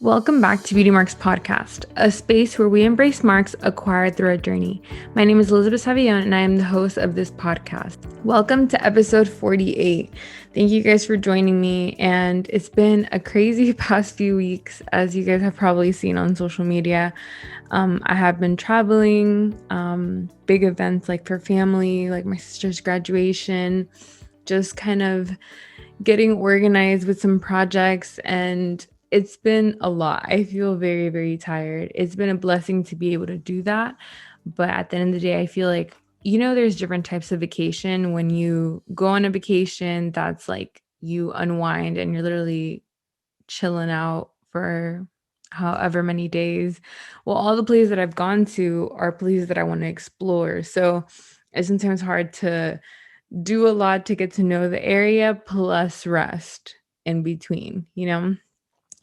Welcome back to Beauty Marks Podcast, a space where we embrace marks acquired through our journey. My name is Elizabeth Savillon, and I am the host of this podcast. Welcome to episode 48. Thank you guys for joining me, and it's been a crazy past few weeks, as you guys have probably seen on social media. I have been traveling, big events like for family, like my sister's graduation, just kind of getting organized with some projects, and it's been a lot. I feel very, very tired. It's been a blessing to be able to do that. But at the end of the day, I feel like, there's different types of vacation. When you go on a vacation, that's like you unwind and you're literally chilling out for however many days. Well, all the places that I've gone to are places that I want to explore. So it's sometimes hard to do a lot to get to know the area plus rest in between.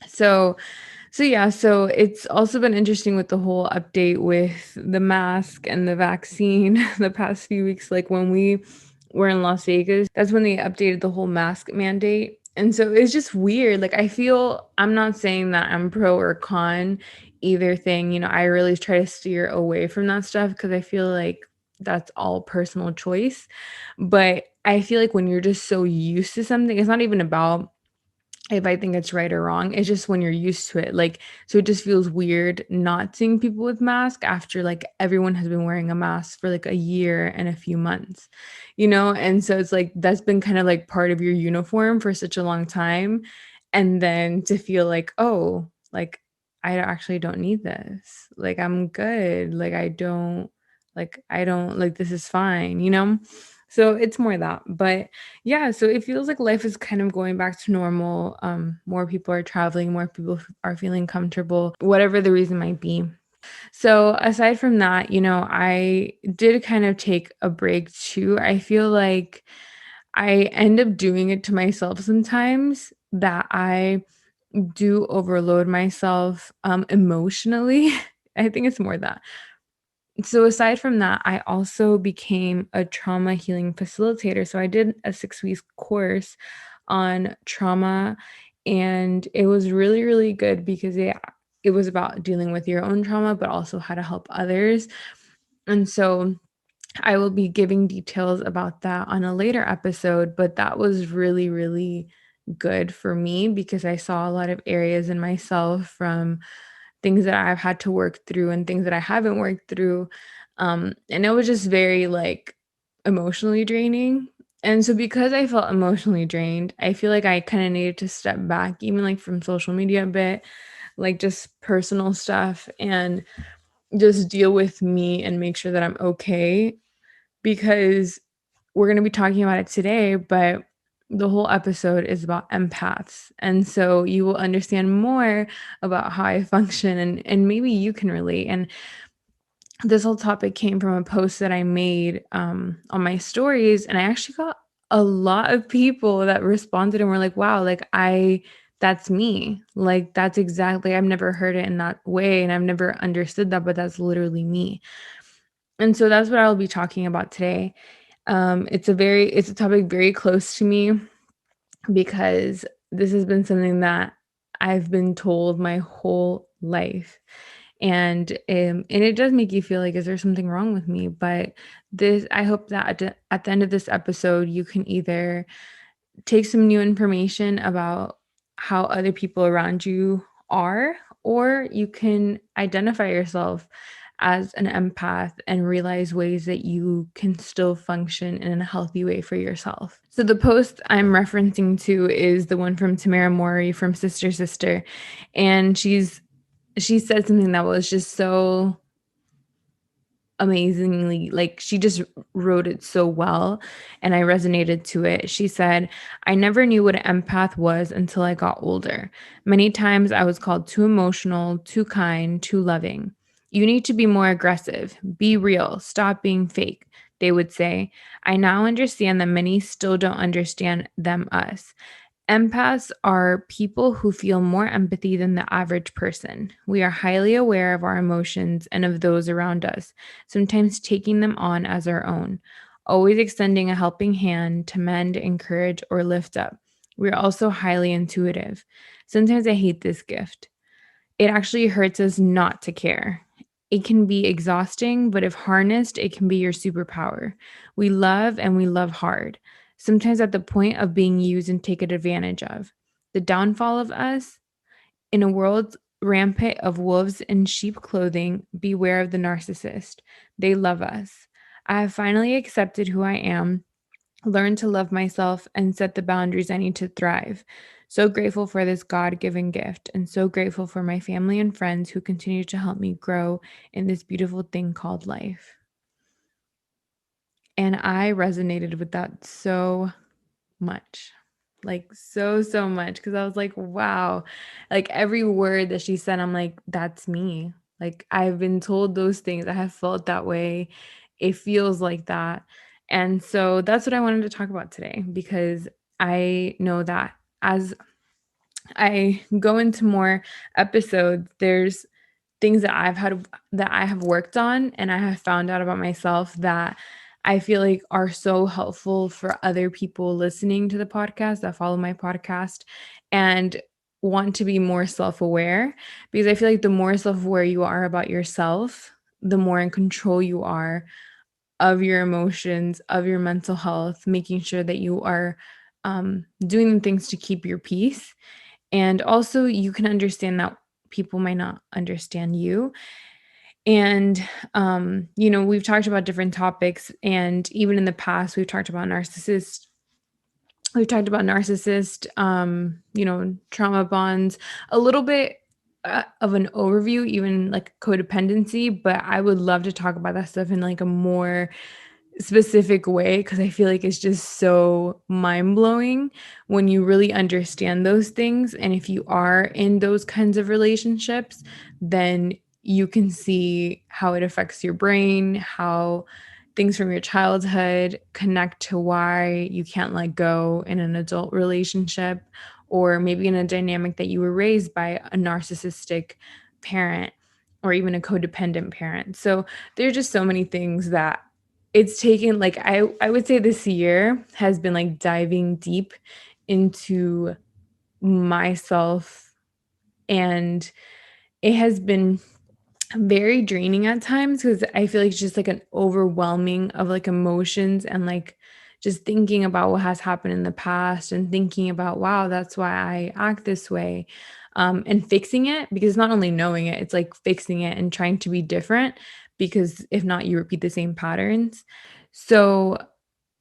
So it's also been interesting with the whole update with the mask and the vaccine the past few weeks. Like when we were in Las Vegas, that's when they updated the whole mask mandate. And so it's just weird. Like I'm not saying that I'm pro or con either thing. I really try to steer away from that stuff because I feel like that's all personal choice. But I feel like when you're just so used to something, it's not even about if I think it's right or wrong. It's just when you're used to it. Like, so it just feels weird not seeing people with masks after like everyone has been wearing a mask for like a year and a few months. And so it's like that's been kind of like part of your uniform for such a long time. And then to feel like, oh, like I actually don't need this. Like I'm good. Like this is fine. So it's more that. But yeah, so it feels like life is kind of going back to normal. More people are traveling, more people are feeling comfortable, whatever the reason might be. So aside from that, I did kind of take a break too. I feel like I end up doing it to myself sometimes that I do overload myself emotionally. I think it's more that. So aside from that, I also became a trauma healing facilitator. So I did a 6 week course on trauma, and it was really, really good because it was about dealing with your own trauma, but also how to help others. And so I will be giving details about that on a later episode, but that was really, really good for me because I saw a lot of areas in myself from things that I've had to work through and things that I haven't worked through. And it was just very like emotionally draining. And so because I felt emotionally drained, I feel like I kind of needed to step back, even like from social media a bit, like just personal stuff, and just deal with me and make sure that I'm okay, because we're going to be talking about it today, but the whole episode is about empaths. And so you will understand more about how I function, and maybe you can relate. And this whole topic came from a post that I made on my stories. And I actually got a lot of people that responded and were like, wow, that's me. Like, that's exactly, I've never heard it in that way. And I've never understood that, but that's literally me. And so that's what I'll be talking about today. It's a topic very close to me because this has been something that I've been told my whole life. And it does make you feel like, is there something wrong with me? But I hope that at the end of this episode, you can either take some new information about how other people around you are, or you can identify yourself as an empath and realize ways that you can still function in a healthy way for yourself. So the post I'm referencing to is the one from Tamara Mori from Sister Sister. And she said something that was just so amazingly, like, she just wrote it so well, and I resonated to it. She said, "I never knew what an empath was until I got older. Many times I was called too emotional, too kind, too loving. You need to be more aggressive. Be real. Stop being fake," they would say. I now understand that many still don't understand us. Empaths are people who feel more empathy than the average person. We are highly aware of our emotions and of those around us, sometimes taking them on as our own, always extending a helping hand to mend, encourage, or lift up. We are also highly intuitive. Sometimes I hate this gift. it actually hurts us not to care. It can be exhausting, but if harnessed, it can be your superpower. We love and we love hard, sometimes at the point of being used and taken advantage of. The downfall of us in a world rampant of wolves in sheep clothing, beware of the narcissist. They love us. I have finally accepted who I am, learned to love myself, and set the boundaries I need to thrive. So grateful for this God given gift, and so grateful for my family and friends who continue to help me grow in this beautiful thing called life. And I resonated with that so much. Like, so much, because I was like, wow. Like, every word that she said, I'm like, that's me. Like, I've been told those things. I have felt that way. It feels like that. And so that's what I wanted to talk about today, because I know that as I go into more episodes, there's things that I have worked on and I have found out about myself that I feel like are so helpful for other people listening to the podcast that follow my podcast and want to be more self-aware, because I feel like the more self-aware you are about yourself, the more in control you are of your emotions, of your mental health, making sure that you are doing the things to keep your peace. And also, you can understand that people might not understand you. And, we've talked about different topics. And even in the past, we've talked about narcissist, trauma bonds, a little bit of an overview, even like codependency. But I would love to talk about that stuff in like a more specific way, because I feel like it's just so mind-blowing when you really understand those things. And if you are in those kinds of relationships, then you can see how it affects your brain, how things from your childhood connect to why you can't let go in an adult relationship, or maybe in a dynamic that you were raised by a narcissistic parent or even a codependent parent. So there's just so many things that it's taken, like, I would say this year has been like diving deep into myself, and it has been very draining at times, because I feel like it's just like an overwhelming of like emotions, and like just thinking about what has happened in the past and thinking about, wow, that's why I act this way. And fixing it, because not only knowing it, it's like fixing it and trying to be different, because if not, you repeat the same patterns. So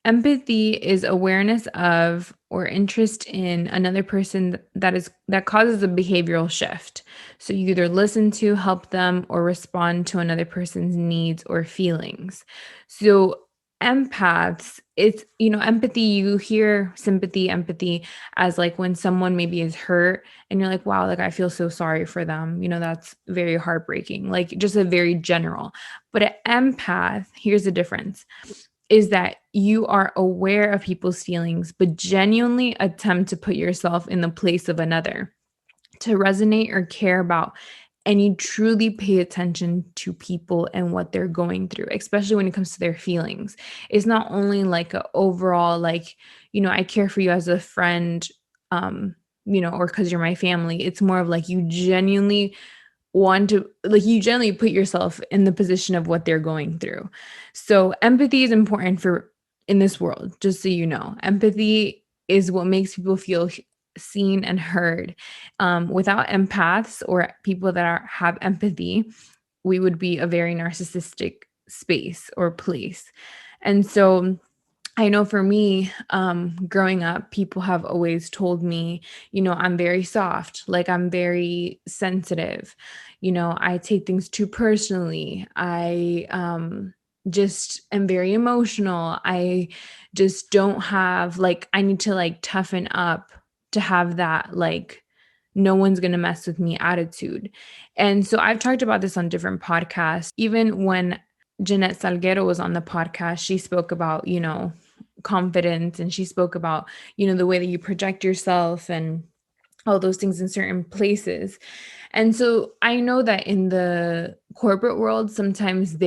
empathy is awareness of or interest in another person that causes a behavioral shift. So you either listen to, help them, or respond to another person's needs or feelings. So empaths, it's, empathy, you hear sympathy, empathy as like when someone maybe is hurt and you're like, wow, like I feel so sorry for them. That's very heartbreaking, like just a very general. But an empath, here's the difference, is that you are aware of people's feelings, but genuinely attempt to put yourself in the place of another, to resonate or care about. And you truly pay attention to people and what they're going through, especially when it comes to their feelings. It's not only like a overall, like, I care for you as a friend, or because you're my family. It's more of like you generally put yourself in the position of what they're going through. So empathy is important for in this world, just so you know. Empathy is what makes people feel seen and heard. Without empaths or people that have empathy, we would be a very narcissistic space or place. And so I know for me, growing up, people have always told me, I'm very soft, like I'm very sensitive. I take things too personally. I just am very emotional. I just don't have, like, I need to like toughen up to have that, like, no one's going to mess with me attitude. And so I've talked about this on different podcasts. Even when Jeanette Salguero was on the podcast, she spoke about, confidence, and she spoke about, the way that you project yourself and all those things in certain places. And so I know that in the corporate world, sometimes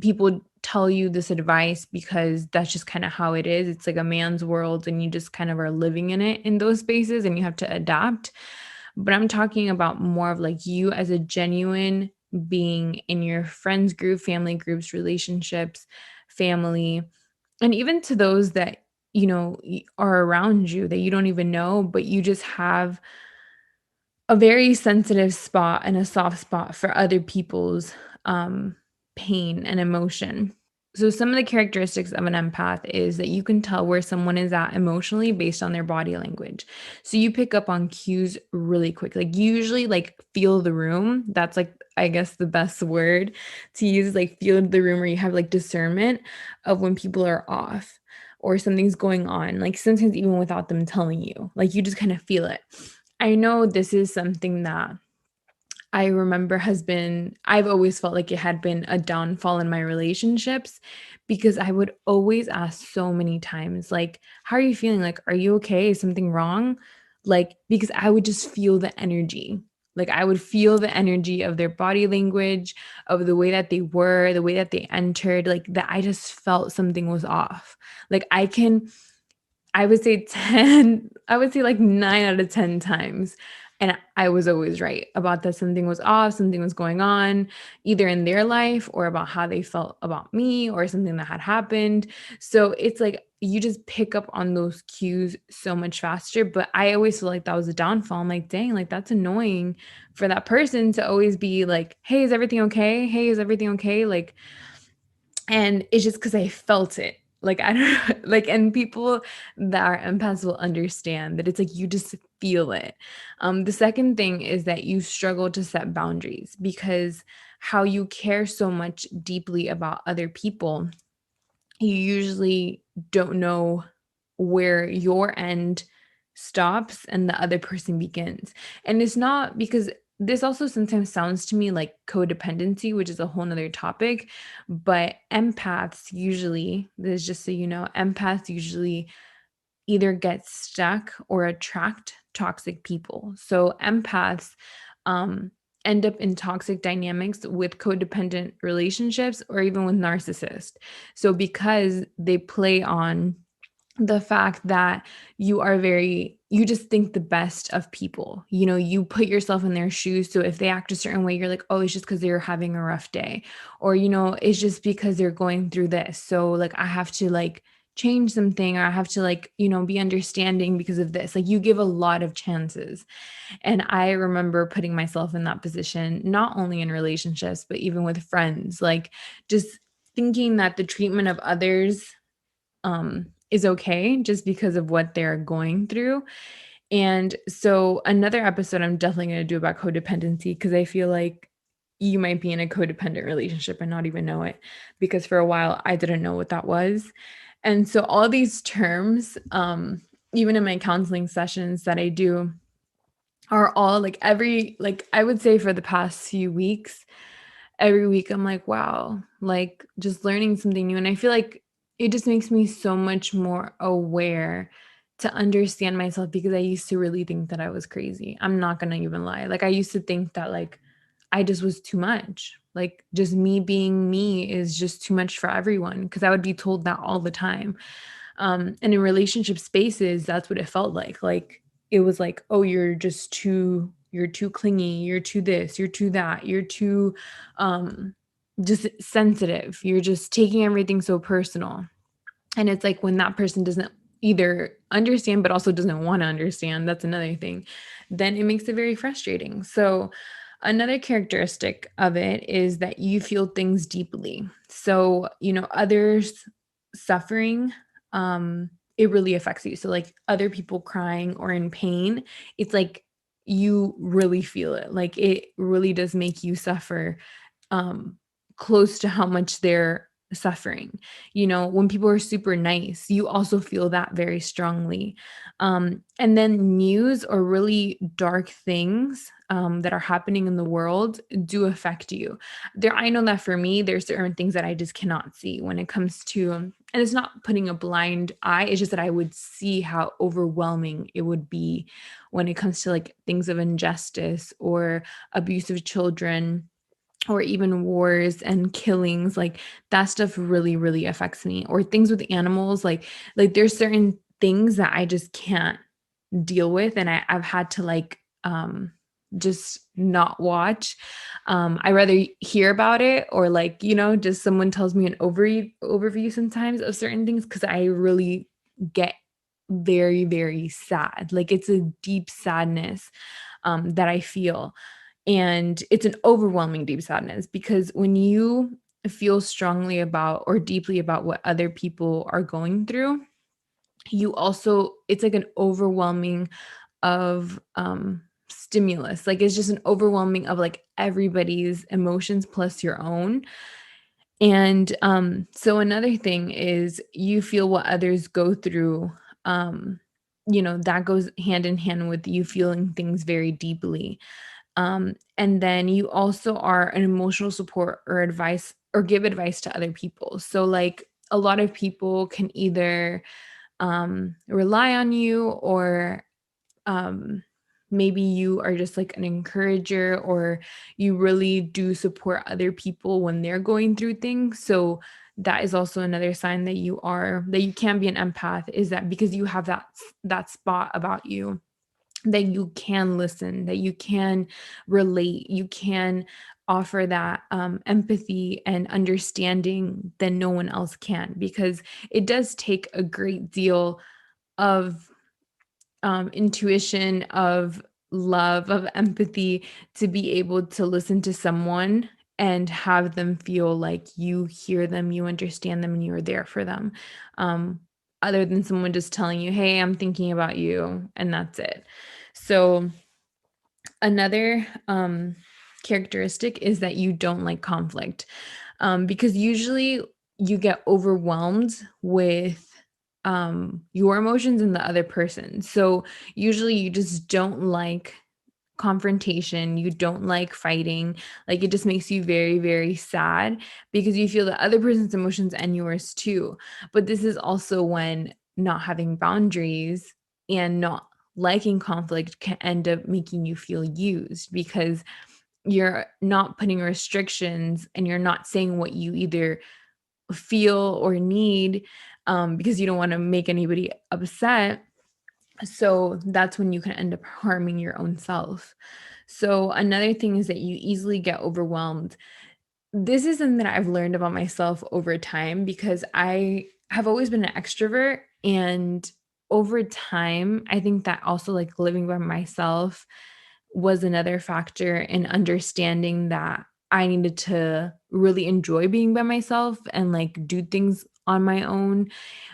people tell you this advice because that's just kind of how it is. It's like a man's world and you just kind of are living in it in those spaces and you have to adapt. but I'm talking about more of like you as a genuine being in your friends group, family groups, relationships, family, and even to those that, are around you that you don't even know, but you just have a very sensitive spot and a soft spot for other people's um, pain and emotion. So, some of the characteristics of an empath is that you can tell where someone is at emotionally based on their body language. So, you pick up on cues really quick. Like, you usually like feel the room. That's like, I guess, the best word to use, like, feel the room, where you have like discernment of when people are off or something's going on. Like, sometimes even without them telling you, like, you just kind of feel it. I know this is something that I remember I've always felt like it had been a downfall in my relationships because I would always ask so many times, like, how are you feeling? Like, are you okay? Is something wrong? Like, because I would just feel the energy. Like, I would feel the energy of their body language, of the way that they were, the way that they entered, like, that I just felt something was off. Like, I would say 10, I would say like 9 out of 10 times. And I was always right about that something was off, something was going on, either in their life or about how they felt about me or something that had happened. So it's like you just pick up on those cues so much faster. But I always feel like that was a downfall. I'm like, dang, like that's annoying for that person to always be like, hey, is everything okay? Hey, is everything okay? Like, and it's just because I felt it. Like, I don't like, and people that are empaths will understand that it's like you just feel it. The second thing is that you struggle to set boundaries because how you care so much deeply about other people, you usually don't know where your end stops and the other person begins. And it's not because this also sometimes sounds to me like codependency, which is a whole nother topic. But empaths usually, this is just so you know, empaths usually either get stuck or attract toxic people. So empaths um, end up in toxic dynamics with codependent relationships or even with narcissists. So because they play on the fact that you just think the best of people. You put yourself in their shoes. So if they act a certain way, you're like, oh, it's just because they're having a rough day. Or, it's just because they're going through this. So like I have to like change something, or I have to like, be understanding because of this. Like you give a lot of chances. And I remember putting myself in that position, not only in relationships, but even with friends, like just thinking that the treatment of others is okay just because of what they're going through. And so another episode I'm definitely going to do about codependency because I feel like you might be in a codependent relationship and not even know it, because for a while I didn't know what that was. And so all these terms, even in my counseling sessions that I do, are all like I would say for the past few weeks, every week I'm like, wow, like just learning something new. And I feel like it just makes me so much more aware to understand myself, because I used to really think that I was crazy. I'm not gonna even lie. Like I used to think that like I just was too much. Like just me being me is just too much for everyone, because I would be told that all the time. And in relationship spaces, that's what it felt like. Like it was like, oh, you're too clingy, you're too this, you're too that, you're too um just sensitive. You're just taking everything so personal. And it's like when that person doesn't either understand but also doesn't want to understand, that's another thing, then it makes it very frustrating. So another characteristic of it is that you feel things deeply. So, others suffering, it really affects you. So like other people crying or in pain, it's like you really feel it. Like it really does make you suffer um, close to how much they're suffering. When people are super nice, you also feel that very strongly. And then news or really dark things that are happening in the world do affect you. I know that for me, there's certain things that I just cannot see when it comes to, and it's not putting a blind eye, it's just that I would see how overwhelming it would be when it comes to like things of injustice or abuse of children, or even wars and killings. Like that stuff really really affects me. Or things with animals, like there's certain things that I just can't deal with, and I've had to like just not watch. I rather hear about it, or like, just someone tells me an overview sometimes of certain things, because I really get very, very sad. Like, it's a deep sadness that I feel. And it's an overwhelming deep sadness, because when you feel strongly about or deeply about what other people are going through, it's like an overwhelming of stimulus. Like, it's just an overwhelming of like everybody's emotions plus your own. And so another thing is, you feel what others go through. um that goes hand in hand with you feeling things very deeply. And then you also are an emotional support or advice, or give advice to other people. So like, a lot of people can either rely on you, or um maybe you are just like an encourager, or you really do support other people when they're going through things. So that is also another sign that you can be an empath, is that because you have that spot about you, that you can listen, that you can relate, you can offer that empathy and understanding that no one else can, because it does take a great deal of intuition, of love, of empathy, to be able to listen to someone and have them feel like you hear them, you understand them, and you're there for them. Um, Other than someone just telling you, hey, I'm thinking about you, and that's it. So, another characteristic is that you don't like conflict, because usually you get overwhelmed with your emotions and the other person. So usually you just don't like confrontation, you don't like fighting. Like, it just makes you very, very sad, because you feel the other person's emotions and yours too. But this is also when not having boundaries and not liking conflict can end up making you feel used, because you're not putting restrictions, and you're not saying what you either feel or need, because you don't want to make anybody upset. So that's when you can end up harming your own self. So another thing is that you easily get overwhelmed. This is something that I've learned about myself over time, because I have always been an extrovert. And over time, I think that also, like, living by myself was another factor in understanding that I needed to really enjoy being by myself and like do things on my own.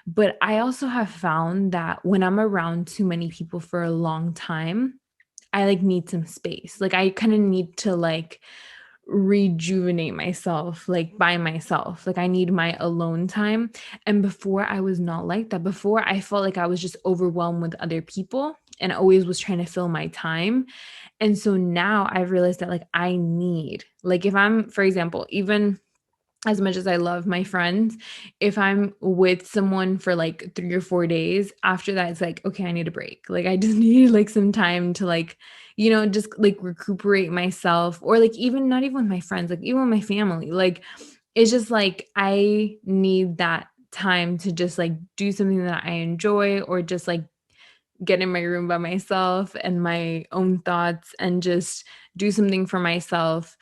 But I also have found that when I'm around too many people for a long time, I like need some space. Like, I kind of need to like rejuvenate myself, like by myself. Like, I need my alone time. And before, I was not like that. Before, I felt like I was just overwhelmed with other people and always was trying to fill my time. And so now I've realized that like I need, like, if I'm, for example, even as much as I love my friends, if I'm with someone for like 3 or 4 days, after that, it's like, okay, I need a break. Like, I just need like some time to like, just like recuperate myself, or like, even not even with my friends, like even with my family. Like, it's just like I need that time to just like do something that I enjoy, or just like get in my room by myself and my own thoughts, and just do something for myself,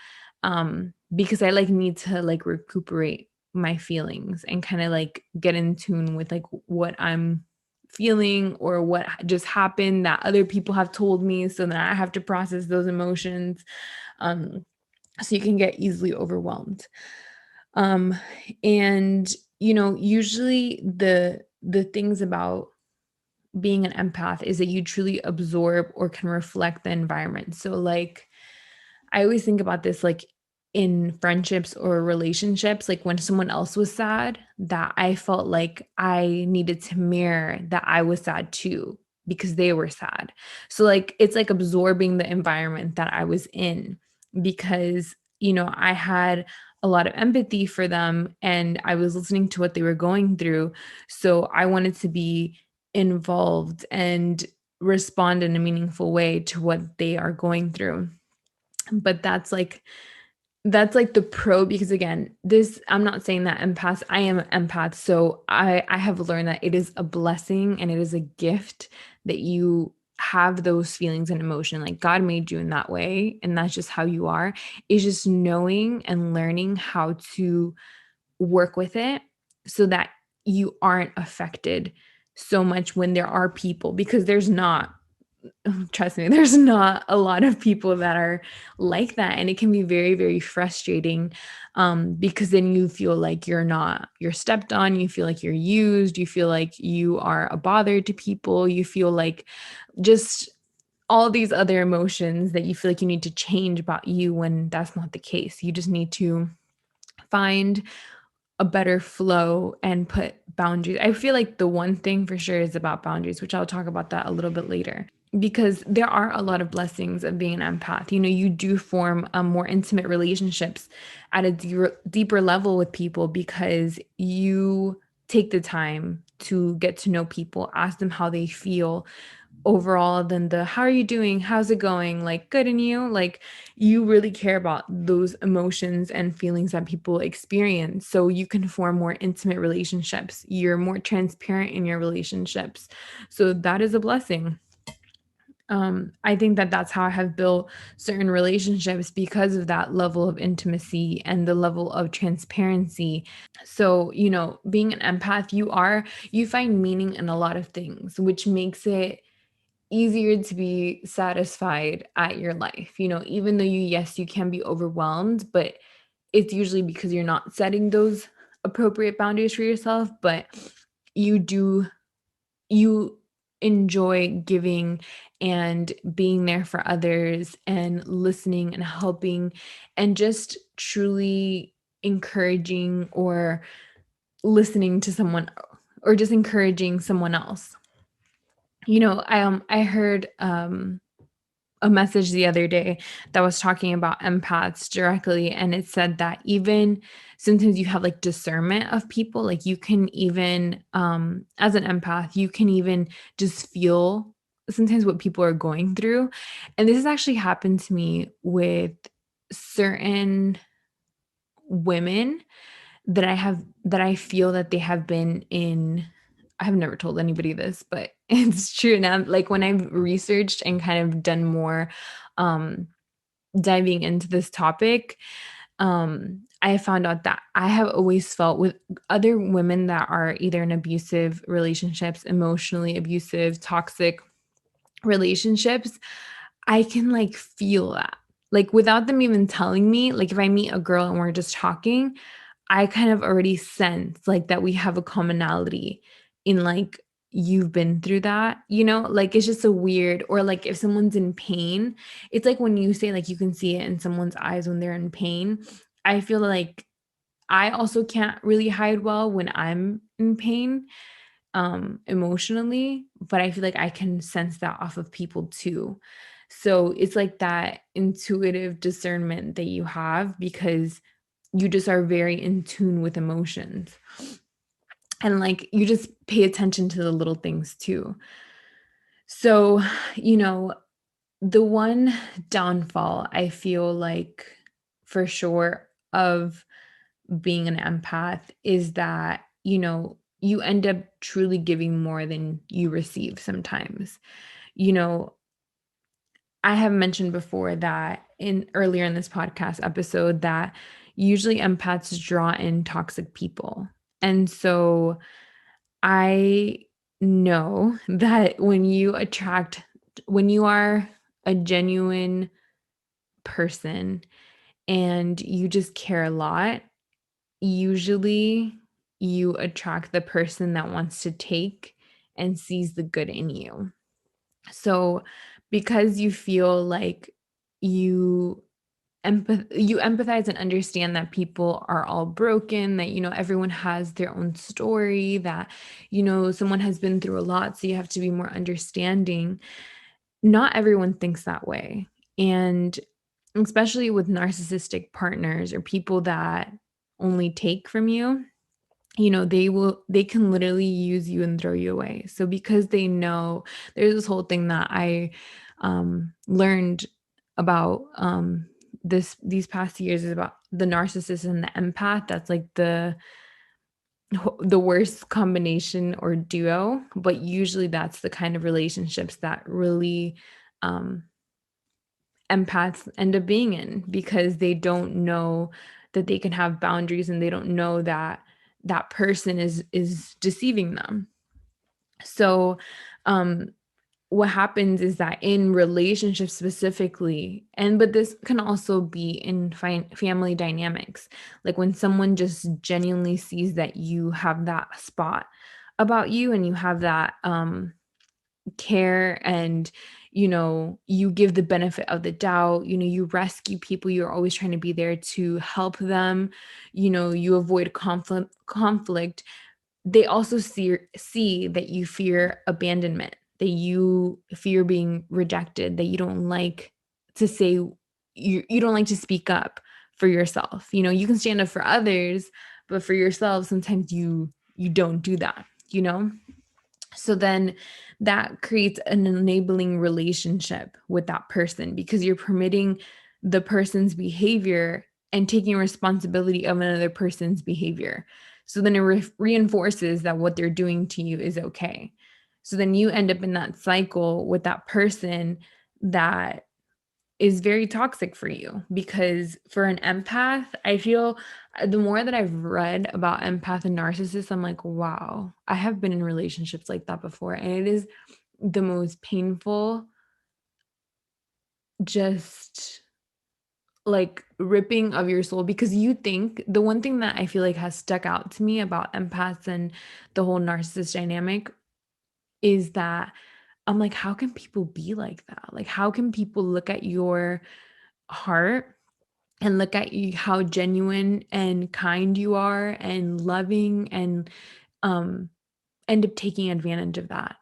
because I like need to like recuperate my feelings and kind of like get in tune with like what I'm feeling, or what just happened that other people have told me, so that I have to process those emotions. um so you can get easily overwhelmed. um and usually the things about being an empath is that you truly absorb or can reflect the environment. So, like, I always think about this, like, in friendships or relationships, like when someone else was sad, that I felt like I needed to mirror that I was sad too, because they were sad. So, like, it's like absorbing the environment that I was in, because, I had a lot of empathy for them, and I was listening to what they were going through. So, I wanted to be involved and respond in a meaningful way to what they are going through. But that's like the pro, because again, this, I'm not saying that empaths, I am an empath, so I have learned that it is a blessing and it is a gift that you have those feelings and emotion. Like God made you in that way, and that's just how you are. Is just knowing and learning how to work with it so that you aren't affected so much when there are people, because there's not, trust me, there's not a lot of people that are like that. And it can be very, very frustrating, because then you feel like you're stepped on, you feel like you're used, you feel like you are a bother to people, you feel like just all these other emotions that you feel like you need to change about you, when that's not the case. You just need to find a better flow and put boundaries. I feel like the one thing for sure is about boundaries, which I'll talk about that a little bit later. Because there are a lot of blessings of being an empath. You know, you do form more intimate relationships at a deeper level with people, because you take the time to get to know people, ask them how they feel overall, than the how are you doing? How's it going? Like, good, and you? Like, you really care about those emotions and feelings that people experience. So you can form more intimate relationships. You're more transparent in your relationships. So that is a blessing. I think that that's how I have built certain relationships, because of that level of intimacy and the level of transparency. So, you know, being an empath, you find meaning in a lot of things, which makes it easier to be satisfied at your life. You know, even though yes, you can be overwhelmed, but it's usually because you're not setting those appropriate boundaries for yourself. But you do, you enjoy giving and being there for others and listening and helping and just truly encouraging or listening to someone, or just encouraging someone else. You know, I heard a message the other day that was talking about empaths directly, and it said that even sometimes you have like discernment of people, like you can even as an empath, you can even just feel sometimes what people are going through. And this has actually happened to me with certain women that I feel that they have been in. I have never told anybody this, but it's true now. Like when I've researched and kind of done more um diving into this topic, I found out that I have always felt with other women that are either in abusive relationships, emotionally abusive, toxic relationships, I can like feel that. Like without them even telling me, like if I meet a girl and we're just talking, I kind of already sense like that we have a commonality in like you've been through that, you know? Like it's just a weird, or like if someone's in pain, it's like when you say like you can see it in someone's eyes when they're in pain. I feel like I also can't really hide well when I'm in pain emotionally, but I feel like I can sense that off of people too. So it's like that intuitive discernment that you have, because you just are very in tune with emotions, and like you just pay attention to the little things too. So, you know, the one downfall I feel like for sure of being an empath is that, you know, you end up truly giving more than you receive sometimes. You know, I have mentioned before that in earlier in this podcast episode that usually empaths draw in toxic people. And so I know that when you are a genuine person and you just care a lot, usually you attract the person that wants to take and sees the good in you. So because you feel like you you empathize and understand that people are all broken, that you know everyone has their own story, that you know someone has been through a lot, so you have to be more understanding. Not everyone thinks that way. And especially with narcissistic partners or people that only take from you, you know, they can literally use you and throw you away. So because they know, there's this whole thing that I learned about these past years is about the narcissist and the empath. That's like the worst combination or duo, but usually that's the kind of relationships that really um, empaths end up being in, because they don't know that they can have boundaries, and they don't know that that person is deceiving them. So um what happens is that in relationships specifically, and but this can also be in family dynamics, like when someone just genuinely sees that you have that spot about you, and you have that care, and you give the benefit of the doubt, you rescue people, you're always trying to be there to help them, you avoid conflict. They also see that you fear abandonment, that you fear being rejected, that you don't like to say, you don't like to speak up for yourself. You can stand up for others, but for yourself sometimes you don't do that. So then that creates an enabling relationship with that person, because you're permitting the person's behavior and taking responsibility of another person's behavior. So then it reinforces that what they're doing to you is okay. So then you end up in that cycle with that person that is very toxic for you, because for an empath, I feel the more that I've read about empath and narcissists, I'm like, wow, I have been in relationships like that before. And it is the most painful, just like ripping of your soul, because you think the one thing that I feel like has stuck out to me about empaths and the whole narcissist dynamic is that I'm like, how can people be like that? Like, how can people look at your heart and look at you, how genuine and kind you are and loving, and um end up taking advantage of that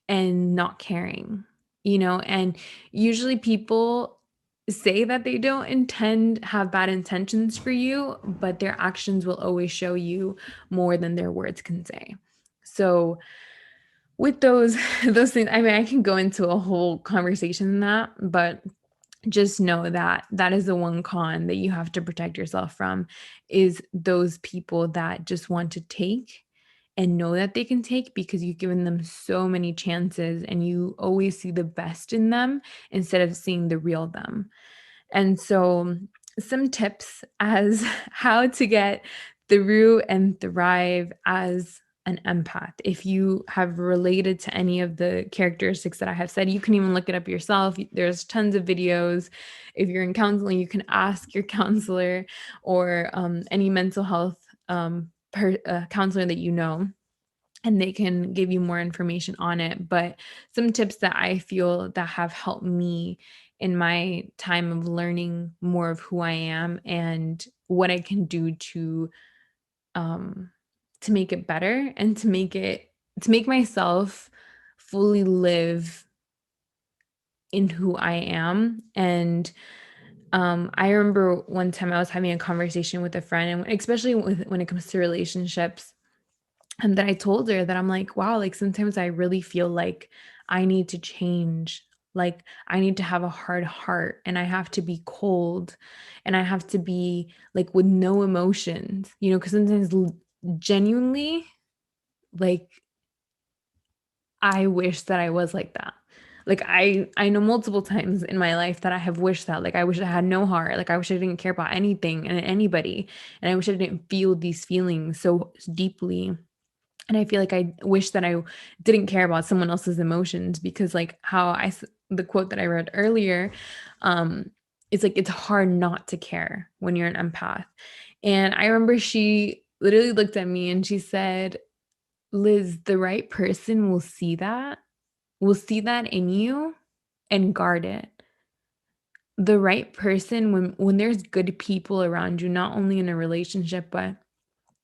and not caring. And usually people say that they don't have bad intentions for you, but their actions will always show you more than their words can say. So with those those things, I mean, I can go into a whole conversation in that, but just know that that is the one con that you have to protect yourself from, is those people that just want to take and know that they can take, because you've given them so many chances and you always see the best in them instead of seeing the real them. And so, some tips as how to get through and thrive as an empath. If you have related to any of the characteristics that I have said, you can even look it up yourself. There's tons of videos. If you're in counseling, you can ask your counselor, or any mental health counselor that you know, and they can give you more information on it. But some tips that I feel that have helped me in my time of learning more of who I am and what I can do um to make it better, and to make myself fully live in who I am. And I remember one time I was having a conversation with a friend, and especially when it comes to relationships, and then I told her that I'm like, wow, like sometimes I really feel like I need to change. Like I need to have a hard heart, and I have to be cold, and I have to be like with no emotions, because sometimes genuinely, like I wish that I was like that. Like I know multiple times in my life that I have wished that. Like I wish I had no heart. Like I wish I didn't care about anything and anybody. And I wish I didn't feel these feelings so deeply. And I feel like I wish that I didn't care about someone else's emotions, because like the quote that I read earlier, um, it's like it's hard not to care when you're an empath. And I remember she literally looked at me and she said, Liz, the right person will see that in you and guard it. The right person, when there's good people around you, not only in a relationship, but